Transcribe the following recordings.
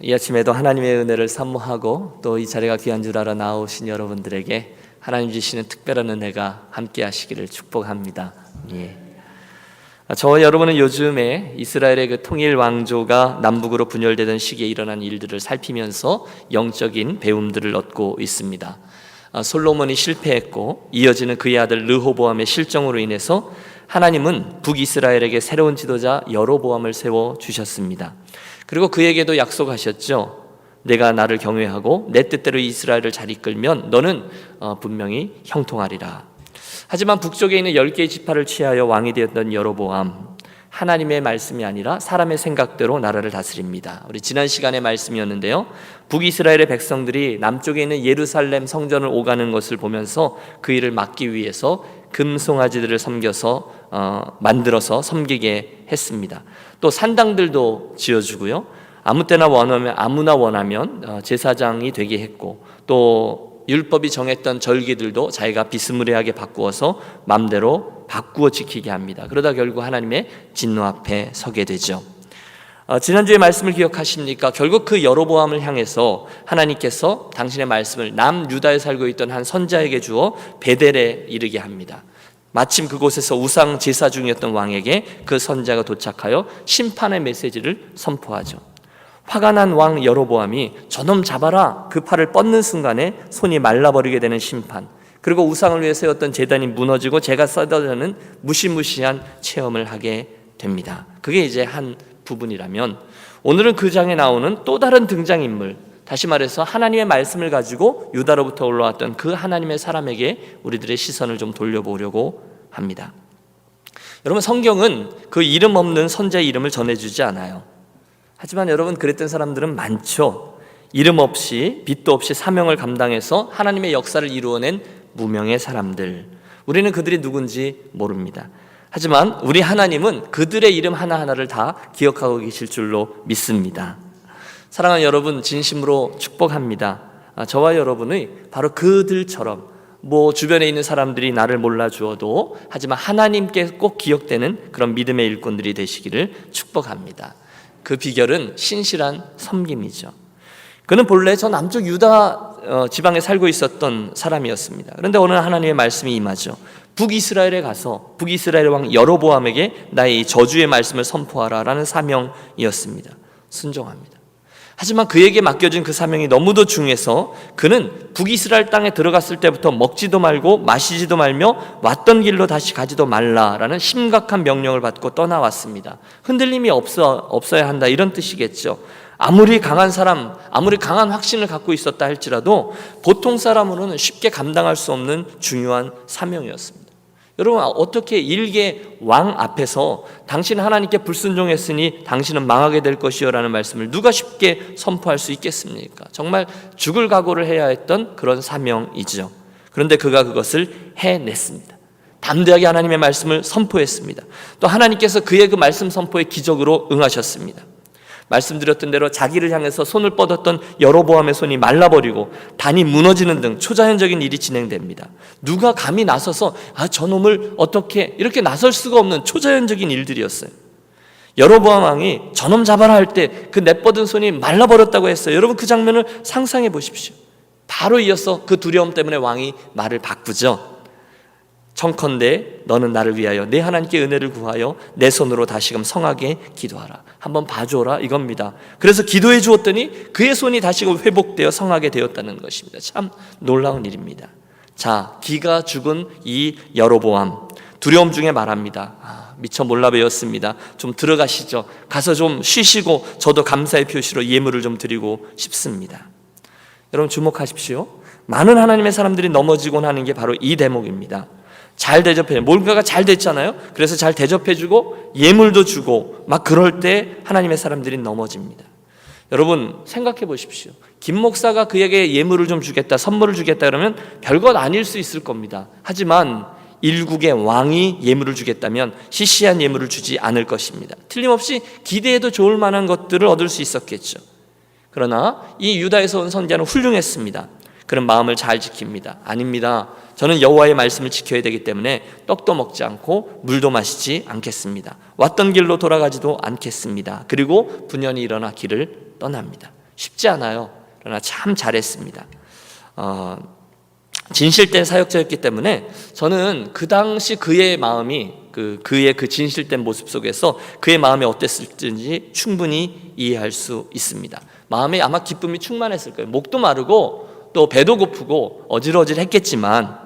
이 아침에도 하나님의 은혜를 사모하고 또 이 자리가 귀한 줄 알아 나오신 여러분들에게 하나님 주시는 특별한 은혜가 함께 하시기를 축복합니다. 저와 여러분은 요즘에 이스라엘의 그 통일 왕조가 남북으로 분열되던 시기에 일어난 일들을 살피면서 영적인 배움들을 얻고 있습니다. 솔로몬이 실패했고 이어지는 그의 아들 르호보암의 실정으로 인해서 하나님은 북이스라엘에게 새로운 지도자 여로보암을 세워주셨습니다. 그리고 그에게도 약속하셨죠. 내가 나를 경외하고 내 뜻대로 이스라엘을 잘 이끌면 너는 분명히 형통하리라. 하지만 북쪽에 있는 10개의 지파를 취하여 왕이 되었던 여로보암, 하나님의 말씀이 아니라 사람의 생각대로 나라를 다스립니다. 우리 지난 시간의 말씀이었는데요, 북이스라엘의 백성들이 남쪽에 있는 예루살렘 성전을 오가는 것을 보면서 그 일을 막기 위해서 금송아지들을 만들어서 섬기게 했습니다. 또 산당들도 지어주고요, 아무나 원하면 제사장이 되게 했고, 또 율법이 정했던 절기들도 자기가 비스무리하게 바꾸어서 마음대로 바꾸어 지키게 합니다. 그러다 결국 하나님의 진노 앞에 서게 되죠. 지난주의 말씀을 기억하십니까? 결국 그 여로보암을 향해서 하나님께서 당신의 말씀을 남유다에 살고 있던 한 선자에게 주어 베델에 이르게 합니다. 마침 그곳에서 우상 제사 중이었던 왕에게 그 선자가 도착하여 심판의 메시지를 선포하죠. 화가 난 왕 여로보암이 저놈 잡아라, 그 팔을 뻗는 순간에 손이 말라버리게 되는 심판, 그리고 우상을 위해 세웠던 제단이 무너지고 재가 쏟아지는 무시무시한 체험을 하게 됩니다. 그게 이제 한 부분이라면, 오늘은 그 장에 나오는 또 다른 등장인물, 다시 말해서 하나님의 말씀을 가지고 유다로부터 올라왔던 그 하나님의 사람에게 우리들의 시선을 좀 돌려보려고 합니다. 여러분, 성경은 그 이름 없는 선자의 이름을 전해주지 않아요. 하지만 여러분, 그랬던 사람들은 많죠. 이름 없이 빛도 없이 사명을 감당해서 하나님의 역사를 이루어낸 무명의 사람들, 우리는 그들이 누군지 모릅니다. 하지만 우리 하나님은 그들의 이름 하나하나를 다 기억하고 계실 줄로 믿습니다. 사랑하는 여러분, 진심으로 축복합니다. 저와 여러분의 바로 그들처럼, 주변에 있는 사람들이 나를 몰라주어도 하지만 하나님께 꼭 기억되는 그런 믿음의 일꾼들이 되시기를 축복합니다. 그 비결은 신실한 섬김이죠. 그는 본래 저 남쪽 유다 지방에 살고 있었던 사람이었습니다. 그런데 오늘 하나님의 말씀이 임하죠. 북이스라엘에 가서 북이스라엘 왕 여로보암에게 나의 이 저주의 말씀을 선포하라 라는 사명이었습니다. 순종합니다. 하지만 그에게 맡겨진 그 사명이 너무도 중요해서 그는 북이스라엘 땅에 들어갔을 때부터 먹지도 말고 마시지도 말며 왔던 길로 다시 가지도 말라라는 심각한 명령을 받고 떠나왔습니다. 흔들림이 없어야 한다, 이런 뜻이겠죠. 아무리 강한 사람, 아무리 강한 확신을 갖고 있었다 할지라도 보통 사람으로는 쉽게 감당할 수 없는 중요한 사명이었습니다. 여러분, 어떻게 일개 왕 앞에서 당신 하나님께 불순종했으니 당신은 망하게 될 것이요 라는 말씀을 누가 쉽게 선포할 수 있겠습니까? 정말 죽을 각오를 해야 했던 그런 사명이죠. 그런데 그가 그것을 해냈습니다. 담대하게 하나님의 말씀을 선포했습니다. 또 하나님께서 그의 그 말씀 선포에 기적으로 응하셨습니다. 말씀드렸던 대로 자기를 향해서 손을 뻗었던 여로보암의 손이 말라버리고 단이 무너지는 등 초자연적인 일이 진행됩니다. 누가 감히 나서서 저놈을 어떻게, 이렇게 나설 수가 없는 초자연적인 일들이었어요. 여로보암 왕이 저놈 잡아라 할 때 그 내뻗은 손이 말라버렸다고 했어요. 여러분, 그 장면을 상상해 보십시오. 바로 이어서 그 두려움 때문에 왕이 말을 바꾸죠. 청컨대 너는 나를 위하여 내 하나님께 은혜를 구하여 내 손으로 다시금 성하게 기도하라. 한번 봐줘라, 이겁니다. 그래서 기도해 주었더니 그의 손이 다시금 회복되어 성하게 되었다는 것입니다. 참 놀라운 일입니다. 자, 기가 죽은 이 여로보암, 두려움 중에 말합니다. 미처 몰라 배웠습니다. 좀 들어가시죠. 가서 좀 쉬시고 저도 감사의 표시로 예물을 좀 드리고 싶습니다. 여러분, 주목하십시오. 많은 하나님의 사람들이 넘어지곤 하는 게 바로 이 대목입니다. 잘 대접해요. 뭔가가 잘 됐잖아요. 그래서 잘 대접해주고 예물도 주고 막 그럴 때 하나님의 사람들이 넘어집니다. 여러분, 생각해 보십시오. 김 목사가 그에게 예물을 좀 주겠다, 선물을 주겠다 그러면 별것 아닐 수 있을 겁니다. 하지만 일국의 왕이 예물을 주겠다면 시시한 예물을 주지 않을 것입니다. 틀림없이 기대해도 좋을 만한 것들을 얻을 수 있었겠죠. 그러나 이 유다에서 온 선지자는 훌륭했습니다. 그런 마음을 잘 지킵니다. 아닙니다. 저는 여호와의 말씀을 지켜야 되기 때문에 떡도 먹지 않고 물도 마시지 않겠습니다. 왔던 길로 돌아가지도 않겠습니다. 그리고 분연히 일어나 길을 떠납니다. 쉽지 않아요. 그러나 참 잘했습니다. 진실된 사역자였기 때문에 저는 그 당시 그의 마음이 그의 그 진실된 모습 속에서 그의 마음이 어땠을지 충분히 이해할 수 있습니다. 마음에 아마 기쁨이 충만했을 거예요. 목도 마르고 또 배도 고프고 어질어질했겠지만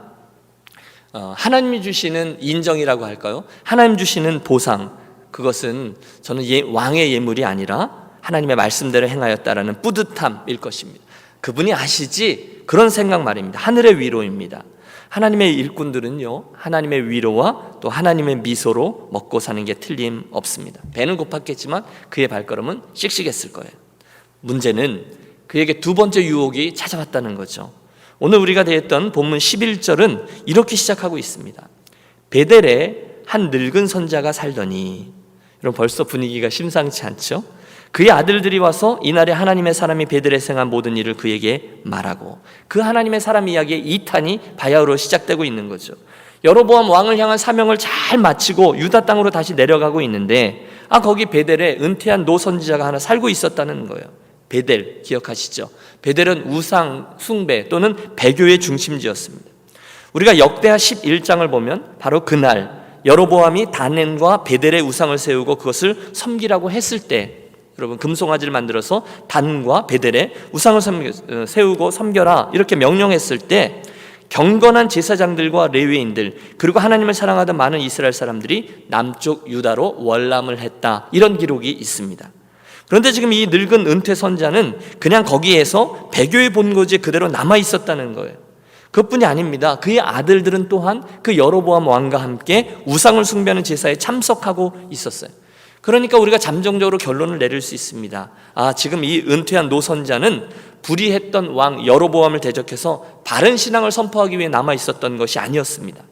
하나님이 주시는 인정이라고 할까요? 하나님 주시는 보상, 그것은 저는 왕의 예물이 아니라 하나님의 말씀대로 행하였다라는 뿌듯함일 것입니다. 그분이 아시지? 그런 생각 말입니다. 하늘의 위로입니다. 하나님의 일꾼들은요, 하나님의 위로와 또 하나님의 미소로 먹고 사는 게 틀림없습니다. 배는 고팠겠지만 그의 발걸음은 씩씩했을 거예요. 문제는 그에게 두 번째 유혹이 찾아왔다는 거죠. 오늘 우리가 대했던 본문 11절은 이렇게 시작하고 있습니다. 베델에 한 늙은 선자가 살더니, 여러분 벌써 분위기가 심상치 않죠? 그의 아들들이 와서 이날에 하나님의 사람이 베델에 행한 모든 일을 그에게 말하고, 그 하나님의 사람 이야기의 2탄이 바야흐로 시작되고 있는 거죠. 여로보암 왕을 향한 사명을 잘 마치고 유다 땅으로 다시 내려가고 있는데 거기 베델에 은퇴한 노 선지자가 하나 살고 있었다는 거예요. 베델 기억하시죠? 베델은 우상 숭배 또는 배교의 중심지였습니다. 우리가 역대하 11장을 보면 바로 그날 여로보암이 단과 베델의 우상을 세우고 그것을 섬기라고 했을 때, 여러분 금송아지를 만들어서 단과 베델에 우상을 세우고 섬겨라 이렇게 명령했을 때 경건한 제사장들과 레위인들 그리고 하나님을 사랑하던 많은 이스라엘 사람들이 남쪽 유다로 월남을 했다, 이런 기록이 있습니다. 그런데 지금 이 늙은 은퇴 선자는 그냥 거기에서 배교의 본거지에 그대로 남아 있었다는 거예요. 그것뿐이 아닙니다. 그의 아들들은 또한 그 여로보암 왕과 함께 우상을 숭배하는 제사에 참석하고 있었어요. 그러니까 우리가 잠정적으로 결론을 내릴 수 있습니다. 지금 이 은퇴한 노선자는 불의했던 왕 여로보암을 대적해서 바른 신앙을 선포하기 위해 남아 있었던 것이 아니었습니다.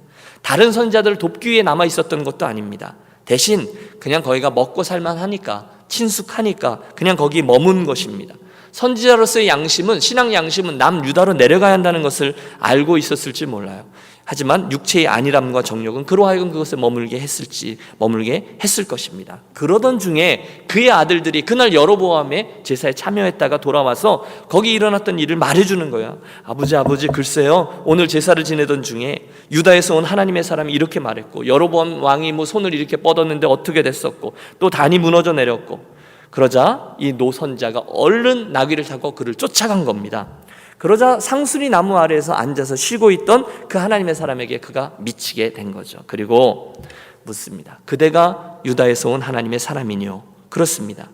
다른 선자들을 돕기 위해 남아 있었던 것도 아닙니다. 대신 그냥 거기가 먹고 살만하니까, 친숙하니까 그냥 거기 머문 것입니다. 선지자로서의 양심은, 신앙 양심은 남유다로 내려가야 한다는 것을 알고 있었을지 몰라요. 하지만 육체의 안일함과 정욕은 그로 하여금 그것에 머물게 했을 것입니다. 그러던 중에 그의 아들들이 그날 여로보암의 제사에 참여했다가 돌아와서 거기 일어났던 일을 말해주는 거야. 아버지 글쎄요, 오늘 제사를 지내던 중에 유다에서 온 하나님의 사람이 이렇게 말했고, 여로보암 왕이 손을 이렇게 뻗었는데 어떻게 됐었고, 또 단이 무너져 내렸고. 그러자 이 노선자가 얼른 나귀를 타고 그를 쫓아간 겁니다. 그러자 상수리 나무 아래에서 앉아서 쉬고 있던 그 하나님의 사람에게 그가 미치게 된 거죠. 그리고 묻습니다. 그대가 유다에서 온 하나님의 사람이뇨? 그렇습니다.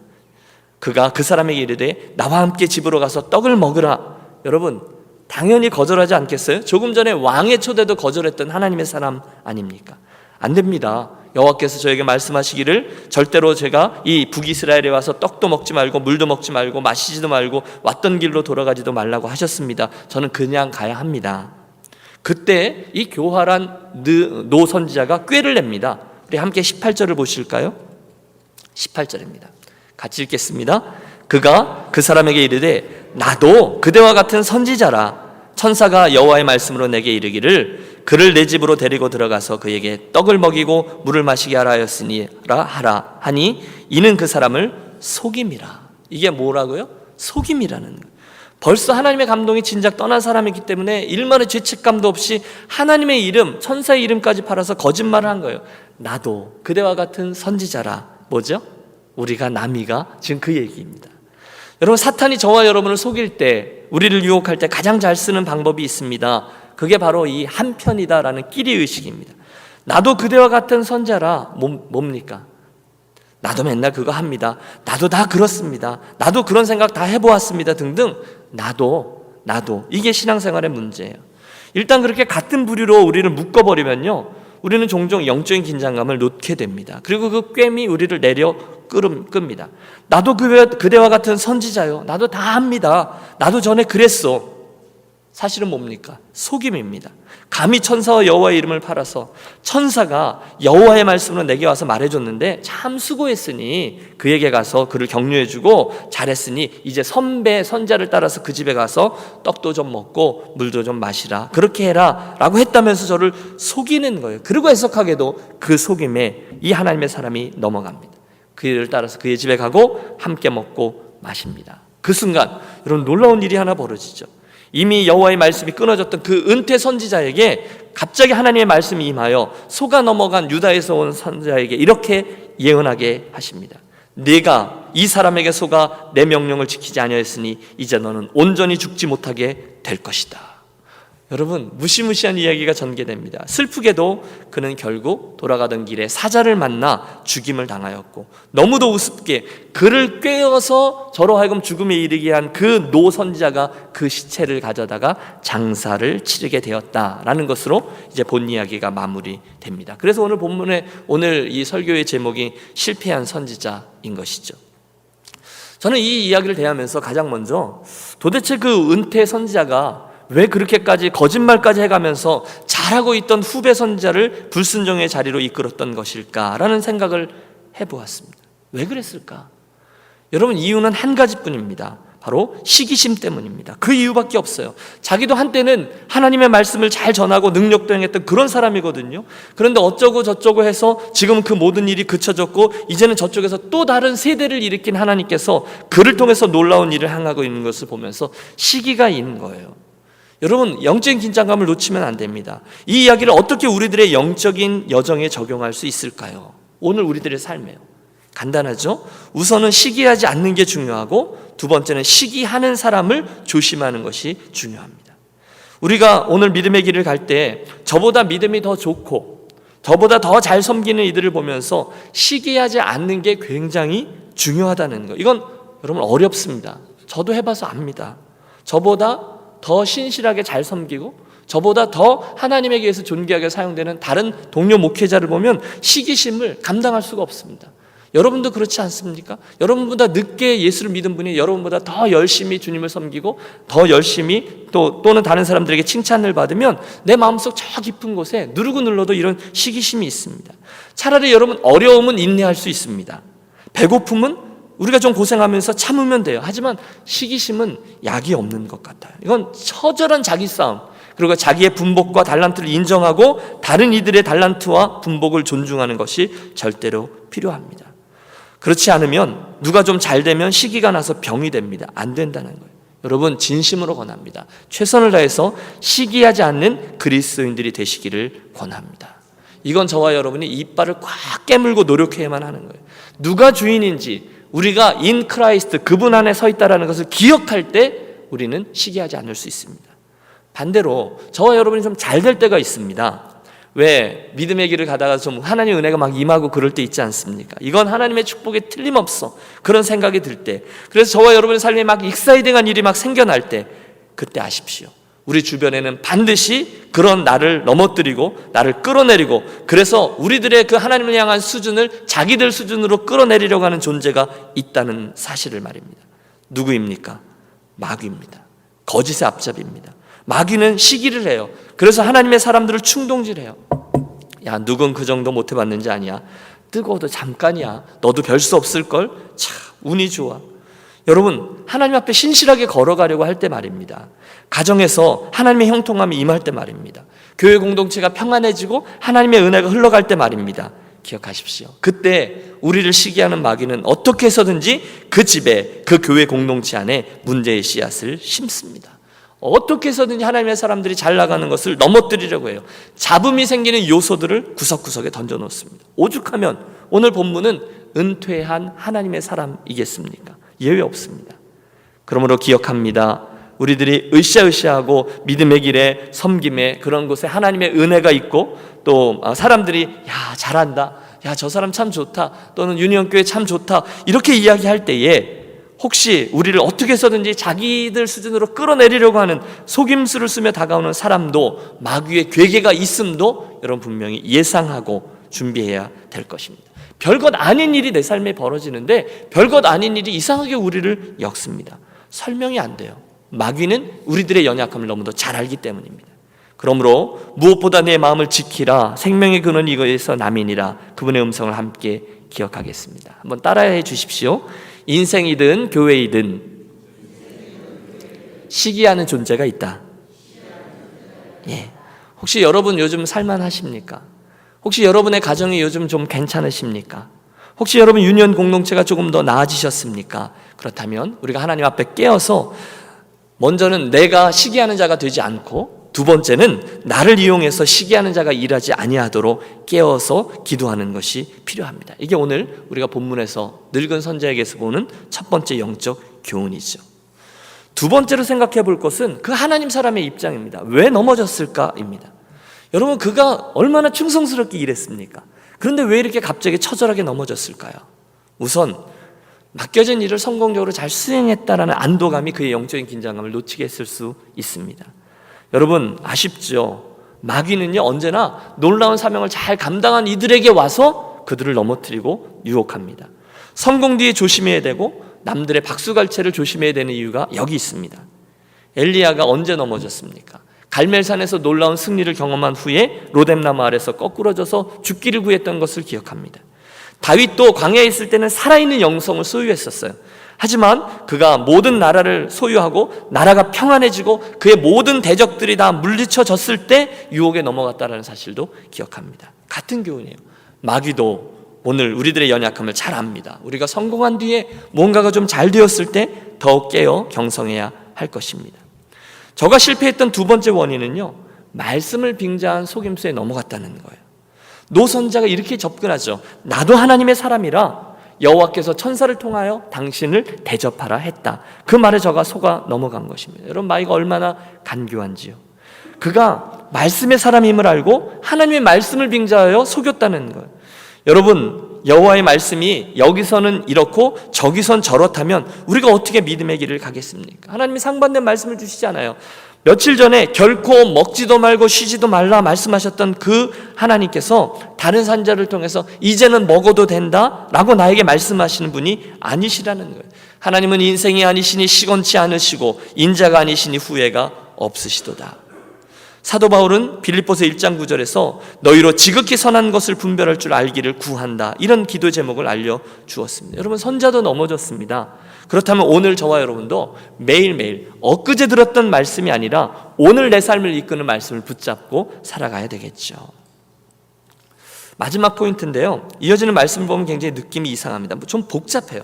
그가 그 사람에게 이르되 나와 함께 집으로 가서 떡을 먹으라. 여러분 당연히 거절하지 않겠어요? 조금 전에 왕의 초대도 거절했던 하나님의 사람 아닙니까? 안 됩니다. 여호와께서 저에게 말씀하시기를 절대로 제가 이 북이스라엘에 와서 떡도 먹지 말고 물도 먹지 말고 마시지도 말고 왔던 길로 돌아가지도 말라고 하셨습니다. 저는 그냥 가야 합니다. 그때 이 교활한 노 선지자가 꾀를 냅니다. 우리 함께 18절을 보실까요? 18절입니다. 같이 읽겠습니다. 그가 그 사람에게 이르되 나도 그대와 같은 선지자라. 천사가 여호와의 말씀으로 내게 이르기를 그를 내 집으로 데리고 들어가서 그에게 떡을 먹이고 물을 마시게 하라 하였으니라 하라 하니 이는 그 사람을 속임이라. 이게 뭐라고요? 속임이라는 거예요. 벌써 하나님의 감동이 진작 떠난 사람이기 때문에 일말의 죄책감도 없이 하나님의 이름, 천사의 이름까지 팔아서 거짓말을 한 거예요. 나도 그대와 같은 선지자라. 뭐죠? 우리가 남이가 지금 그 얘기입니다. 여러분 사탄이 저와 여러분을 속일 때, 우리를 유혹할 때 가장 잘 쓰는 방법이 있습니다. 그게 바로 이 한편이다라는 끼리의식입니다. 나도 그대와 같은 선자라. 뭡니까? 나도 맨날 그거 합니다. 나도 다 그렇습니다. 나도 그런 생각 다 해보았습니다. 등등. 나도 이게 신앙생활의 문제예요. 일단 그렇게 같은 부류로 우리를 묶어버리면요, 우리는 종종 영적인 긴장감을 놓게 됩니다. 그리고 그 꿰이 우리를 내려 끕니다. 나도 그대와 같은 선지자요. 나도 다 합니다. 나도 전에 그랬어. 사실은 뭡니까? 속임입니다. 감히 천사와 여호와의 이름을 팔아서 천사가 여호와의 말씀으로 내게 와서 말해줬는데 참 수고했으니 그에게 가서 그를 격려해주고 잘했으니 이제 선자를 따라서 그 집에 가서 떡도 좀 먹고 물도 좀 마시라, 그렇게 해라 라고 했다면서 저를 속이는 거예요. 그리고 해석하게도 그 속임에 이 하나님의 사람이 넘어갑니다. 그 일을 따라서 그의 집에 가고 함께 먹고 마십니다. 그 순간 여러분 놀라운 일이 하나 벌어지죠. 이미 여호와의 말씀이 끊어졌던 그 은퇴 선지자에게 갑자기 하나님의 말씀이 임하여 속아 넘어간 유다에서 온 선지자에게 이렇게 예언하게 하십니다. 네가 이 사람에게 속아 내 명령을 지키지 아니하였으니 이제 너는 온전히 죽지 못하게 될 것이다. 여러분, 무시무시한 이야기가 전개됩니다. 슬프게도 그는 결국 돌아가던 길에 사자를 만나 죽임을 당하였고, 너무도 우습게 그를 꿰어서 저로 하여금 죽음에 이르게 한 그 노 선지자가 그 시체를 가져다가 장사를 치르게 되었다라는 것으로 이제 본 이야기가 마무리됩니다. 그래서 오늘 본문에 오늘 이 설교의 제목이 실패한 선지자인 것이죠. 저는 이 이야기를 대하면서 가장 먼저 도대체 그 은퇴 선지자가 왜 그렇게까지 거짓말까지 해가면서 잘하고 있던 후배 선지자를 불순종의 자리로 이끌었던 것일까라는 생각을 해보았습니다. 왜 그랬을까? 여러분, 이유는 한 가지뿐입니다. 바로 시기심 때문입니다. 그 이유밖에 없어요. 자기도 한때는 하나님의 말씀을 잘 전하고 능력도 행했던 그런 사람이거든요. 그런데 어쩌고 저쩌고 해서 지금 그 모든 일이 그쳐졌고, 이제는 저쪽에서 또 다른 세대를 일으킨 하나님께서 그를 통해서 놀라운 일을 행하고 있는 것을 보면서 시기가 있는 거예요. 여러분, 영적인 긴장감을 놓치면 안 됩니다. 이 이야기를 어떻게 우리들의 영적인 여정에 적용할 수 있을까요? 오늘 우리들의 삶에요. 간단하죠? 우선은 시기하지 않는 게 중요하고, 두 번째는 시기하는 사람을 조심하는 것이 중요합니다. 우리가 오늘 믿음의 길을 갈 때 저보다 믿음이 더 좋고 저보다 더 잘 섬기는 이들을 보면서 시기하지 않는 게 굉장히 중요하다는 거, 이건 여러분 어렵습니다. 저도 해봐서 압니다. 저보다 더 신실하게 잘 섬기고 저보다 더 하나님에게 의해서 존귀하게 사용되는 다른 동료 목회자를 보면 시기심을 감당할 수가 없습니다. 여러분도 그렇지 않습니까? 여러분보다 늦게 예수를 믿은 분이 여러분보다 더 열심히 주님을 섬기고 더 열심히 또는 다른 사람들에게 칭찬을 받으면 내 마음속 저 깊은 곳에 누르고 눌러도 이런 시기심이 있습니다. 차라리 여러분, 어려움은 인내할 수 있습니다. 배고픔은 우리가 좀 고생하면서 참으면 돼요. 하지만 시기심은 약이 없는 것 같아요. 이건 처절한 자기 싸움, 그리고 자기의 분복과 달란트를 인정하고 다른 이들의 달란트와 분복을 존중하는 것이 절대로 필요합니다. 그렇지 않으면 누가 좀 잘 되면 시기가 나서 병이 됩니다. 안 된다는 거예요. 여러분, 진심으로 권합니다. 최선을 다해서 시기하지 않는 그리스도인들이 되시기를 권합니다. 이건 저와 여러분이 이빨을 꽉 깨물고 노력해야만 하는 거예요. 누가 주인인지 우리가 인 크라이스트, 그분 안에 서 있다는 것을 기억할 때 우리는 시기하지 않을 수 있습니다. 반대로 저와 여러분이 좀 잘 될 때가 있습니다. 왜 믿음의 길을 가다가 좀 하나님의 은혜가 막 임하고 그럴 때 있지 않습니까? 이건 하나님의 축복에 틀림없어, 그런 생각이 들 때, 그래서 저와 여러분의 삶에 막 익사이딩한 일이 막 생겨날 때, 그때 아십시오, 우리 주변에는 반드시 그런 나를 넘어뜨리고 나를 끌어내리고, 그래서 우리들의 그 하나님을 향한 수준을 자기들 수준으로 끌어내리려고 하는 존재가 있다는 사실을 말입니다. 누구입니까? 마귀입니다. 거짓의 앞잡이입니다. 마귀는 시기를 해요. 그래서 하나님의 사람들을 충동질해요. 야, 누군 그 정도 못 해봤는지 아니야? 뜨거워도 잠깐이야. 너도 별 수 없을걸? 참 운이 좋아. 여러분, 하나님 앞에 신실하게 걸어가려고 할 때 말입니다. 가정에서 하나님의 형통함이 임할 때 말입니다. 교회 공동체가 평안해지고 하나님의 은혜가 흘러갈 때 말입니다. 기억하십시오. 그때 우리를 시기하는 마귀는 어떻게 해서든지 그 집에, 그 교회 공동체 안에 문제의 씨앗을 심습니다. 어떻게 해서든지 하나님의 사람들이 잘 나가는 것을 넘어뜨리려고 해요. 잡음이 생기는 요소들을 구석구석에 던져놓습니다. 오죽하면 오늘 본문은 은퇴한 하나님의 사람이겠습니까? 예외 없습니다. 그러므로 기억합니다. 우리들이 으쌰으쌰하고 믿음의 길에, 섬김에, 그런 곳에 하나님의 은혜가 있고, 또 사람들이 야 잘한다, 야 저 사람 참 좋다, 또는 유니온교회 참 좋다, 이렇게 이야기할 때에 혹시 우리를 어떻게 해서든지 자기들 수준으로 끌어내리려고 하는 속임수를 쓰며 다가오는 사람도, 마귀의 괴계가 있음도 여러분 분명히 예상하고 준비해야 될 것입니다. 별것 아닌 일이 내 삶에 벌어지는데 별것 아닌 일이 이상하게 우리를 엮습니다. 설명이 안 돼요. 마귀는 우리들의 연약함을 너무도 잘 알기 때문입니다. 그러므로 무엇보다 내 마음을 지키라, 생명의 근원 이거에서 남이니라, 그분의 음성을 함께 기억하겠습니다. 한번 따라해 주십시오. 인생이든 교회이든 시기하는 존재가 있다. 예. 혹시 여러분 요즘 살만하십니까? 혹시 여러분의 가정이 요즘 좀 괜찮으십니까? 혹시 여러분 유년 공동체가 조금 더 나아지셨습니까? 그렇다면 우리가 하나님 앞에 깨어서 먼저는 내가 시기하는 자가 되지 않고, 두 번째는 나를 이용해서 시기하는 자가 일하지 아니하도록 깨어서 기도하는 것이 필요합니다. 이게 오늘 우리가 본문에서 늙은 선지자에게서 보는 첫 번째 영적 교훈이죠. 두 번째로 생각해 볼 것은 그 하나님 사람의 입장입니다. 왜 넘어졌을까입니다. 여러분, 그가 얼마나 충성스럽게 일했습니까? 그런데 왜 이렇게 갑자기 처절하게 넘어졌을까요? 우선 맡겨진 일을 성공적으로 잘 수행했다라는 안도감이 그의 영적인 긴장감을 놓치게 했을 수 있습니다. 여러분, 아쉽죠? 마귀는요, 언제나 놀라운 사명을 잘 감당한 이들에게 와서 그들을 넘어뜨리고 유혹합니다. 성공 뒤에 조심해야 되고 남들의 박수갈채를 조심해야 되는 이유가 여기 있습니다. 엘리야가 언제 넘어졌습니까? 갈멜산에서 놀라운 승리를 경험한 후에 로뎀나무 아래서 거꾸러져서 죽기를 구했던 것을 기억합니다. 다윗도 광야에 있을 때는 살아있는 영성을 소유했었어요. 하지만 그가 모든 나라를 소유하고 나라가 평안해지고 그의 모든 대적들이 다 물리쳐졌을 때 유혹에 넘어갔다는 사실도 기억합니다. 같은 교훈이에요. 마귀도 오늘 우리들의 연약함을 잘 압니다. 우리가 성공한 뒤에 뭔가가 좀 잘 되었을 때 더욱 깨어 경성해야 할 것입니다. 저가 실패했던 두 번째 원인은요, 말씀을 빙자한 속임수에 넘어갔다는 거예요. 노 선지자가 이렇게 접근하죠. 나도 하나님의 사람이라 여호와께서 천사를 통하여 당신을 대접하라 했다. 그 말에 저가 속아 넘어간 것입니다. 여러분, 마귀가 얼마나 간교한지요. 그가 말씀의 사람임을 알고 하나님의 말씀을 빙자하여 속였다는 거예요. 여러분, 여호와의 말씀이 여기서는 이렇고 저기선 저렇다면 우리가 어떻게 믿음의 길을 가겠습니까? 하나님이 상반된 말씀을 주시지 않아요. 며칠 전에 결코 먹지도 말고 쉬지도 말라 말씀하셨던 그 하나님께서 다른 선지자를 통해서 이제는 먹어도 된다라고 나에게 말씀하시는 분이 아니시라는 거예요. 하나님은 인생이 아니시니 시건치 않으시고 인자가 아니시니 후회가 없으시도다. 사도 바울은 빌립보서 1장 9절에서 너희로 지극히 선한 것을 분별할 줄 알기를 구한다, 이런 기도 제목을 알려주었습니다. 여러분, 선지자도 넘어졌습니다. 그렇다면 오늘 저와 여러분도 매일매일 엊그제 들었던 말씀이 아니라 오늘 내 삶을 이끄는 말씀을 붙잡고 살아가야 되겠죠. 마지막 포인트인데요, 이어지는 말씀을 보면 굉장히 느낌이 이상합니다. 좀 복잡해요.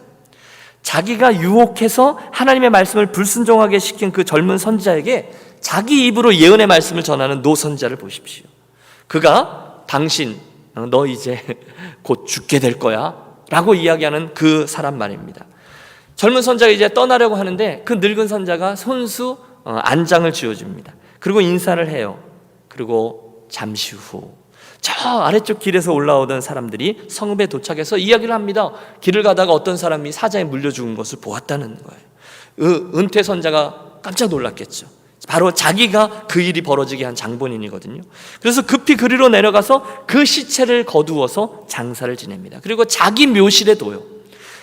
자기가 유혹해서 하나님의 말씀을 불순종하게 시킨 그 젊은 선지자에게 자기 입으로 예언의 말씀을 전하는 노 선지자를 보십시오. 그가 당신 너 이제 곧 죽게 될 거야 라고 이야기하는 그 사람 말입니다. 젊은 선지자가 이제 떠나려고 하는데 그 늙은 선지자가 손수 안장을 쥐어줍니다. 그리고 인사를 해요. 그리고 잠시 후 저 아래쪽 길에서 올라오던 사람들이 성읍에 도착해서 이야기를 합니다. 길을 가다가 어떤 사람이 사자에 물려 죽은 것을 보았다는 거예요. 은퇴 선지자가 깜짝 놀랐겠죠. 바로 자기가 그 일이 벌어지게 한 장본인이거든요. 그래서 급히 그리로 내려가서 그 시체를 거두어서 장사를 지냅니다. 그리고 자기 묘실에 둬요.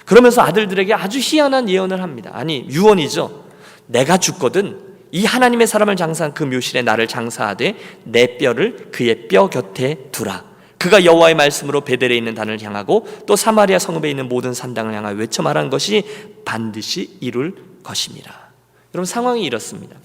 그러면서 아들들에게 아주 희한한 예언을 합니다. 아니, 유언이죠. 내가 죽거든 이 하나님의 사람을 장사한 그 묘실에 나를 장사하되 내 뼈를 그의 뼈 곁에 두라. 그가 여호와의 말씀으로 베델에 있는 단을 향하고 또 사마리아 성읍에 있는 모든 산당을 향하여 외쳐 말한 것이 반드시 이룰 것임이라. 여러분, 상황이 이렇습니다.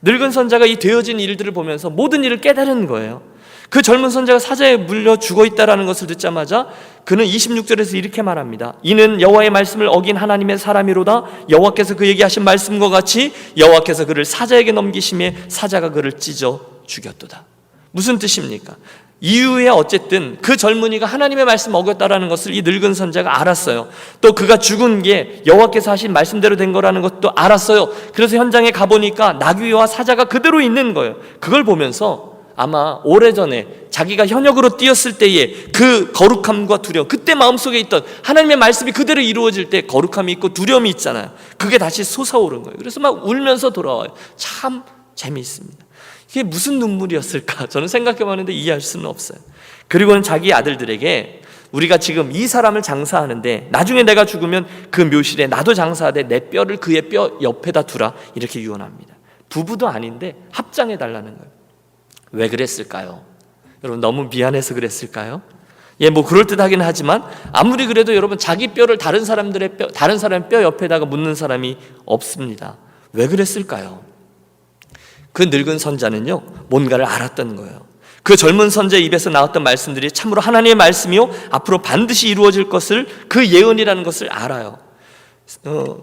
늙은 선지자가 이 되어진 일들을 보면서 모든 일을 깨달은 거예요. 그 젊은 선지자가 사자에 물려 죽어 있다는 것을 듣자마자 그는 26절에서 이렇게 말합니다. 이는 여호와의 말씀을 어긴 하나님의 사람이로다. 여호와께서 그에게 하신 말씀과 같이 여호와께서 그를 사자에게 넘기심에 사자가 그를 찢어 죽였도다. 무슨 뜻입니까? 이후에 어쨌든 그 젊은이가 하나님의 말씀 어겼다라는 것을 이 늙은 선지자가 알았어요. 또 그가 죽은 게 여호와께서 하신 말씀대로 된 거라는 것도 알았어요. 그래서 현장에 가보니까 나귀와 사자가 그대로 있는 거예요. 그걸 보면서 아마 오래전에 자기가 현역으로 뛰었을 때의 그 거룩함과 두려움, 그때 마음속에 있던 하나님의 말씀이 그대로 이루어질 때 거룩함이 있고 두려움이 있잖아요. 그게 다시 솟아오른 거예요. 그래서 막 울면서 돌아와요. 참 재미있습니다. 이게 무슨 눈물이었을까? 저는 생각해봤는데 이해할 수는 없어요. 그리고는 자기 아들들에게 우리가 지금 이 사람을 장사하는데 나중에 내가 죽으면 그 묘실에 나도 장사하되 내 뼈를 그의 뼈 옆에다 두라, 이렇게 유언합니다. 부부도 아닌데 합장해달라는 거예요. 왜 그랬을까요? 여러분, 너무 미안해서 그랬을까요? 뭐 그럴듯하긴 하지만 아무리 그래도 여러분, 자기 뼈를 다른 사람의 뼈 옆에다가 묻는 사람이 없습니다. 왜 그랬을까요? 그 늙은 선자는요, 뭔가를 알았던 거예요. 그 젊은 선지자의 입에서 나왔던 말씀들이 참으로 하나님의 말씀이요 앞으로 반드시 이루어질 것을, 그 예언이라는 것을 알아요.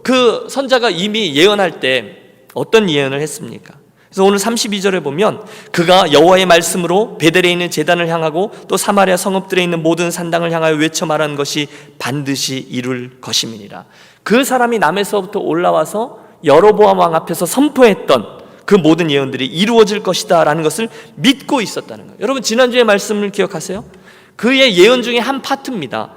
그 선지자가 이미 예언할 때 어떤 예언을 했습니까? 그래서 오늘 32절에 보면 그가 여호와의 말씀으로 베델에 있는 제단을 향하고 또 사마리아 성읍들에 있는 모든 산당을 향하여 외쳐 말하는 것이 반드시 이룰 것임이니라. 그 사람이 남에서부터 올라와서 여로보암 왕 앞에서 선포했던 그 모든 예언들이 이루어질 것이다 라는 것을 믿고 있었다는 거예요. 여러분, 지난주의 말씀을 기억하세요? 그의 예언 중에 한 파트입니다.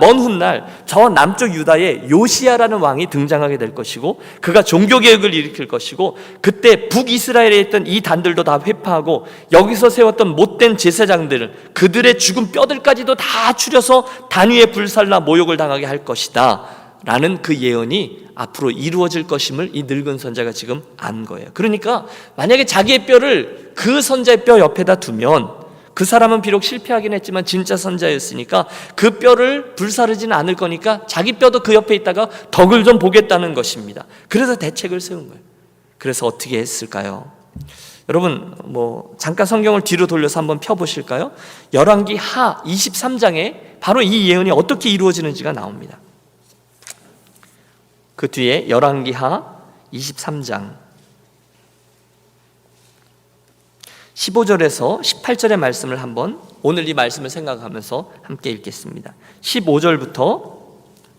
먼 훗날 저 남쪽 유다에 요시야라는 왕이 등장하게 될 것이고 그가 종교개혁을 일으킬 것이고 그때 북이스라엘에 있던 이 단들도 다 회파하고 여기서 세웠던 못된 제사장들, 그들의 죽은 뼈들까지도 다 추려서 단 위에 불살라 모욕을 당하게 할 것이다 라는 그 예언이 앞으로 이루어질 것임을 이 늙은 선지자가 지금 안 거예요. 그러니까 만약에 자기의 뼈를 그 선지자의 뼈 옆에다 두면 그 사람은 비록 실패하긴 했지만 진짜 선지자였으니까 그 뼈를 불사르지는 않을 거니까 자기 뼈도 그 옆에 있다가 덕을 좀 보겠다는 것입니다. 그래서 대책을 세운 거예요. 그래서 어떻게 했을까요? 여러분, 잠깐 성경을 뒤로 돌려서 한번 펴보실까요? 열왕기 하 23장에 바로 이 예언이 어떻게 이루어지는지가 나옵니다. 그 뒤에 열왕기 하 23장 15절에서 18절의 말씀을 한번 오늘 이 말씀을 생각하면서 함께 읽겠습니다. 15절부터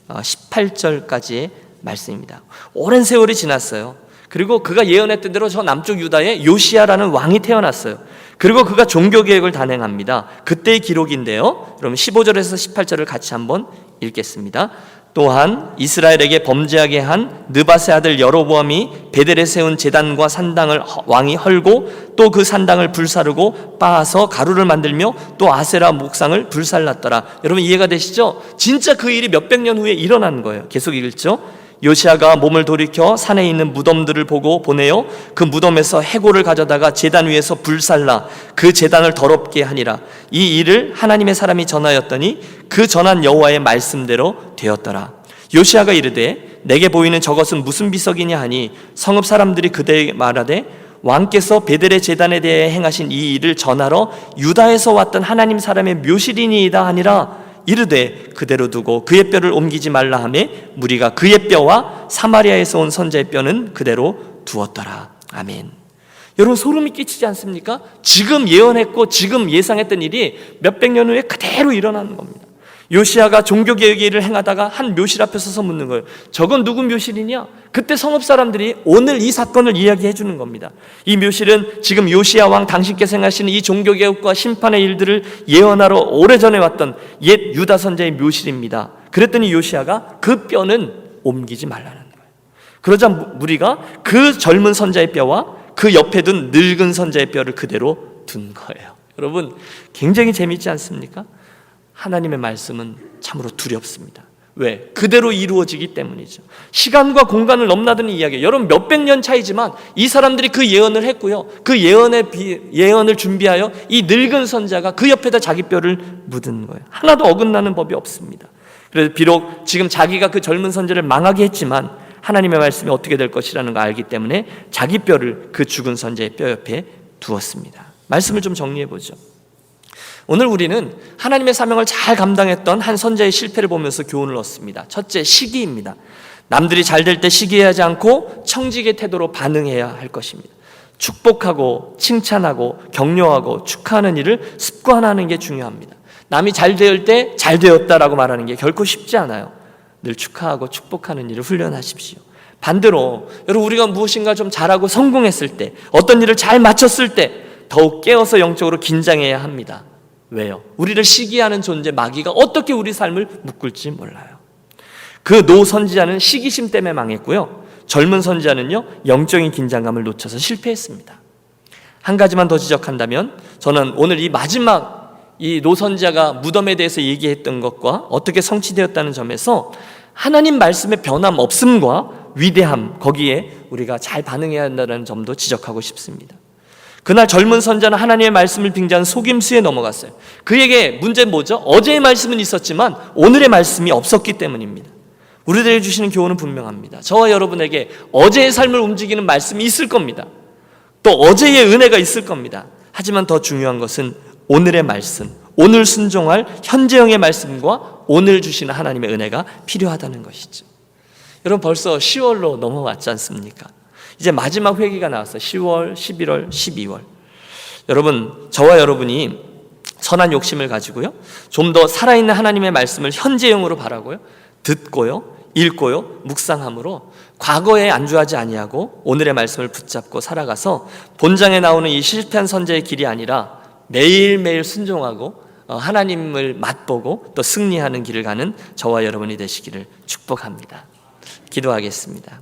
18절까지의 말씀입니다. 오랜 세월이 지났어요. 그리고 그가 예언했던 대로 저 남쪽 유다에 요시야라는 왕이 태어났어요. 그리고 그가 종교개혁을 단행합니다. 그때의 기록인데요, 그럼 15절에서 18절을 같이 한번 읽겠습니다. 또한 이스라엘에게 범죄하게 한 느밧의 아들 여로보암이 베델에 세운 제단과 산당을 왕이 헐고 또 그 산당을 불사르고 빻아서 가루를 만들며 또 아세라 목상을 불살랐더라. 여러분, 이해가 되시죠? 진짜 그 일이 몇백 년 후에 일어난 거예요. 계속 읽죠. 요시야가 몸을 돌이켜 산에 있는 무덤들을 보고 보내어 그 무덤에서 해골을 가져다가 제단 위에서 불살라 그 제단을 더럽게 하니라. 이 일을 하나님의 사람이 전하였더니 그 전한 여호와의 말씀대로 되었더라. 요시야가 이르되 내게 보이는 저것은 무슨 비석이냐 하니 성읍 사람들이 그대에게 말하되 왕께서 베델의 제단에 대해 행하신 이 일을 전하러 유다에서 왔던 하나님 사람의 묘실이니이다 하니라. 이르되 그대로 두고 그의 뼈를 옮기지 말라 하며 무리가 그의 뼈와 사마리아에서 온 선지자의 뼈는 그대로 두었더라. 아멘. 여러분, 소름이 끼치지 않습니까? 지금 예언했고 지금 예상했던 일이 몇백 년 후에 그대로 일어나는 겁니다. 요시야가 종교개혁 일을 행하다가 한 묘실 앞에 서서 묻는 거예요. 저건 누구 묘실이냐? 그때 성읍 사람들이 오늘 이 사건을 이야기해 주는 겁니다. 이 묘실은 지금 요시야 왕 당신께서 행하시는 이 종교개혁과 심판의 일들을 예언하러 오래전에 왔던 옛 유다 선지자의 묘실입니다. 그랬더니 요시야가 그 뼈는 옮기지 말라는 거예요. 그러자 무리가 그 젊은 선지자의 뼈와 그 옆에 둔 늙은 선지자의 뼈를 그대로 둔 거예요. 여러분, 굉장히 재미있지 않습니까? 하나님의 말씀은 참으로 두렵습니다. 왜? 그대로 이루어지기 때문이죠. 시간과 공간을 넘나드는 이야기예요. 여러분, 몇백 년 차이지만 이 사람들이 그 예언을 했고요, 그 예언을 준비하여 이 늙은 선지자가 그 옆에다 자기 뼈를 묻은 거예요. 하나도 어긋나는 법이 없습니다. 그래서 비록 지금 자기가 그 젊은 선지자를 망하게 했지만 하나님의 말씀이 어떻게 될 것이라는 걸 알기 때문에 자기 뼈를 그 죽은 선지자의 뼈 옆에 두었습니다. 말씀을 좀 정리해 보죠. 오늘 우리는 하나님의 사명을 잘 감당했던 한 선지자의 실패를 보면서 교훈을 얻습니다. 첫째, 시기입니다. 남들이 잘 될 때 시기하지 않고 청직의 태도로 반응해야 할 것입니다. 축복하고 칭찬하고 격려하고 축하하는 일을 습관하는 게 중요합니다. 남이 잘 될 때 잘 되었다라고 말하는 게 결코 쉽지 않아요. 늘 축하하고 축복하는 일을 훈련하십시오. 반대로 여러분, 우리가 무엇인가 좀 잘하고 성공했을 때, 어떤 일을 잘 마쳤을 때 더욱 깨어서 영적으로 긴장해야 합니다. 왜요? 우리를 시기하는 존재 마귀가 어떻게 우리 삶을 묶을지 몰라요. 그 노 선지자는 시기심 때문에 망했고요, 젊은 선지자는요 영적인 긴장감을 놓쳐서 실패했습니다. 한 가지만 더 지적한다면, 저는 오늘 이 마지막 이 노 선지자가 무덤에 대해서 얘기했던 것과 어떻게 성취되었다는 점에서 하나님 말씀의 변함없음과 위대함, 거기에 우리가 잘 반응해야 한다는 점도 지적하고 싶습니다. 그날 젊은 선지자는 하나님의 말씀을 빙자한 속임수에 넘어갔어요. 그에게 문제는 뭐죠? 어제의 말씀은 있었지만 오늘의 말씀이 없었기 때문입니다. 우리들에게 주시는 교훈은 분명합니다. 저와 여러분에게 어제의 삶을 움직이는 말씀이 있을 겁니다. 또 어제의 은혜가 있을 겁니다. 하지만 더 중요한 것은 오늘의 말씀, 오늘 순종할 현재형의 말씀과 오늘 주시는 하나님의 은혜가 필요하다는 것이죠. 여러분 벌써 10월로 넘어왔지 않습니까? 이제 마지막 회기가 나왔어요. 10월, 11월, 12월. 여러분, 저와 여러분이 선한 욕심을 가지고요, 좀 더 살아있는 하나님의 말씀을 현재형으로 바라고요, 듣고요, 읽고요, 묵상함으로 과거에 안주하지 아니하고 오늘의 말씀을 붙잡고 살아가서 본장에 나오는 이 실패한 선자의 길이 아니라 매일매일 순종하고 하나님을 맛보고 또 승리하는 길을 가는 저와 여러분이 되시기를 축복합니다. 기도하겠습니다.